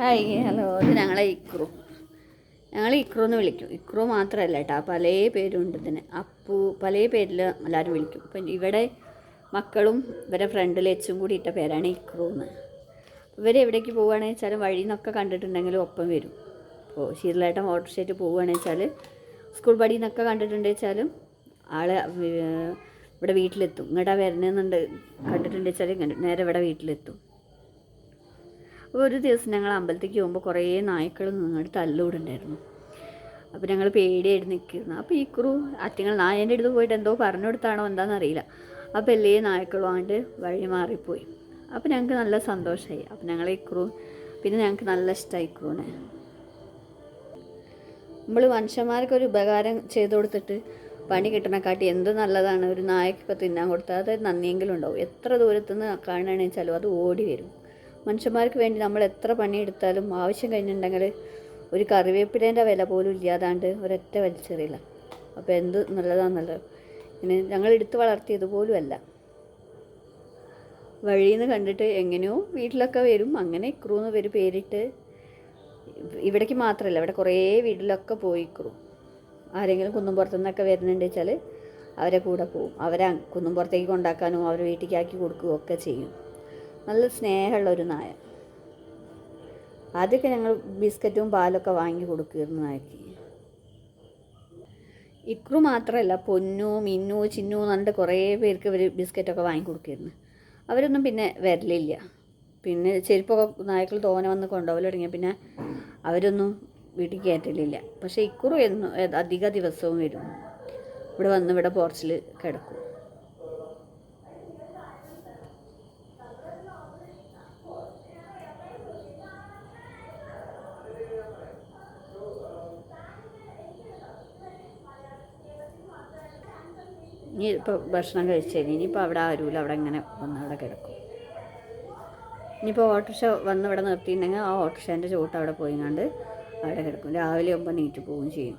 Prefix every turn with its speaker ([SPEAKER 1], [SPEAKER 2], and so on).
[SPEAKER 1] Hi hello, ഇത് ഞങ്ങളെ ഇക്രു. ഞങ്ങൾ ഇക്രു എന്ന് വിളിക്കും. ഇക്രു മാത്രമല്ല കേട്ടോ, പല പേരുണ്ട് ഇതിന്. അപ്പു, പല പേരിൽ എല്ലാവരും വിളിക്കും. ഇപ്പം ഇവിടെ മക്കളും ഇവരെ ഫ്രണ്ടിൽ എച്ചും കൂടി ഇട്ട പേരാണ് ഇക്രു എന്ന്. ഇവരെവിടേക്ക് പോവുകയാണെന്ന് വെച്ചാൽ വഴിയിൽ നിന്നൊക്കെ കണ്ടിട്ടുണ്ടെങ്കിലും ഒപ്പം വരും. ഇപ്പോൾ ശീതളേട്ടൻ ഓട്ടോറിക്ഷയായിട്ട് പോവുകയാണെന്ന് വെച്ചാൽ സ്കൂൾ പടിയിൽ നിന്നൊക്കെ കണ്ടിട്ടുണ്ടെന്ന് വെച്ചാലും ആളെ ഇവിടെ വീട്ടിലെത്തും. ഇങ്ങോട്ടാ വരുന്നതെന്നുണ്ട് കണ്ടിട്ടുണ്ടെന്ന് വെച്ചാൽ നേരെ ഇവിടെ വീട്ടിലെത്തും. ഒരു ദിവസം ഞങ്ങൾ അമ്പലത്തേക്ക് പോകുമ്പോൾ കുറേ നായ്ക്കൾ നിന്നിട്ട് തല്ലുകൂടുണ്ടായിരുന്നു. അപ്പോൾ ഞങ്ങൾ പേടിയായിട്ട് നിൽക്കുന്നു. അപ്പോൾ ഈ ക്രൂ അറ്റിങ്ങൾ നായൻ്റെ അടുത്ത് പോയിട്ട് എന്തോ പറഞ്ഞു കൊടുത്താണോ എന്താണെന്നറിയില്ല. അപ്പോൾ എല്ലാ നായ്ക്കളും ആണ്ട് വഴി മാറിപ്പോയി. അപ്പോൾ ഞങ്ങൾക്ക് നല്ല സന്തോഷമായി. അപ്പോൾ ഞങ്ങൾ ഈ ക്രൂ പിന്നെ ഞങ്ങൾക്ക് നല്ല ഇഷ്ടമായി ക്രൂനെ. നമ്മൾ മനുഷ്യന്മാർക്കൊരു ഉപകാരം ചെയ്തു കൊടുത്തിട്ട് പണി കിട്ടണക്കാട്ടി എന്ത് നല്ലതാണ് ഒരു നായക്കൊക്കെ തിന്നാൻ കൊടുത്താൽ അത് നന്ദിയെങ്കിലും ഉണ്ടാവും. എത്ര ദൂരത്തുനിന്ന് കാണുകയാണെന്ന് വെച്ചാലും അത് ഓടി വരും. മനുഷ്യന്മാർക്ക് വേണ്ടി നമ്മൾ എത്ര പണിയെടുത്താലും ആവശ്യം കഴിഞ്ഞിട്ടുണ്ടെങ്കിൽ ഒരു കറിവേപ്പിലേൻ്റെ വില പോലും ഇല്ലാതാണ്ട് ഒരൊറ്റ വലിച്ചെറിയില്ല. അപ്പോൾ എന്ത് നല്ലതാണെന്നുള്ളത് ഇങ്ങനെ ഞങ്ങൾ എടുത്ത് വളർത്തിയത് പോലും അല്ല. വഴിയിൽ നിന്ന് കണ്ടിട്ട് എങ്ങനെയോ വീട്ടിലൊക്കെ വരും. അങ്ങനെ ഇക്രു എന്ന് പേരിട്ട് ഇവിടേക്ക് മാത്രമല്ല, ഇവിടെ കുറേ വീട്ടിലൊക്കെ പോയി ഇക്രു. ആരെങ്കിലും കുന്നുംപുറത്തു നിന്നൊക്കെ വരുന്നുണ്ട് വെച്ചാൽ അവരെ കൂടെ പോവും. അവരെ കുന്നുംപുറത്തേക്ക് കൊണ്ടാക്കാനും അവരെ വീട്ടിലേക്കാക്കി കൊടുക്കുകയും ഒക്കെ ചെയ്യും. നല്ല സ്നേഹമുള്ളൊരു നായ. ആദ്യമൊക്കെ ഞങ്ങൾ ബിസ്ക്കറ്റും പാലൊക്കെ വാങ്ങി കൊടുക്കുമായിരുന്നു നായക്ക്. ഇക്രു മാത്രമല്ല, പൊന്നു, മിന്നു, ചിന്നു എന്നിട്ട് കുറേ പേർക്ക് ഇവർ ബിസ്ക്കറ്റൊക്കെ വാങ്ങി കൊടുക്കുമായിരുന്നു. അവരൊന്നും പിന്നെ വരലില്ല. പിന്നെ ചെരുപ്പൊക്കെ നായ്ക്കൾ തോനെ വന്ന് കൊണ്ടുപോകൽ തുടങ്ങിയ പിന്നെ അവരൊന്നും വീട്ടിൽ കയറ്റലില്ല. പക്ഷേ ഇക്രു എന്നും അധിക ദിവസവും വരും. ഇവിടെ വന്ന് ഇവിടെ പോർച്ചിൽ കിടക്കും. ഇനി ഇപ്പോൾ ഭക്ഷണം കഴിച്ചേന് ഇനിയിപ്പോൾ അവിടെ ആരുമില്ല, അവിടെ ഇങ്ങനെ വന്ന് അവിടെ കിടക്കും. ഇനിയിപ്പോൾ ഓട്ടോറിക്ഷ വന്ന് ഇവിടെ നിർത്തിയിട്ടുണ്ടെങ്കിൽ ആ ഓട്ടോറിക്ഷേൻ്റെ ചുവട്ട് അവിടെ പോയിങ്ങാണ്ട് അവിടെ കിടക്കും. രാവിലെ ആകുമ്പോൾ നീറ്റ് പോവുകയും ചെയ്യും.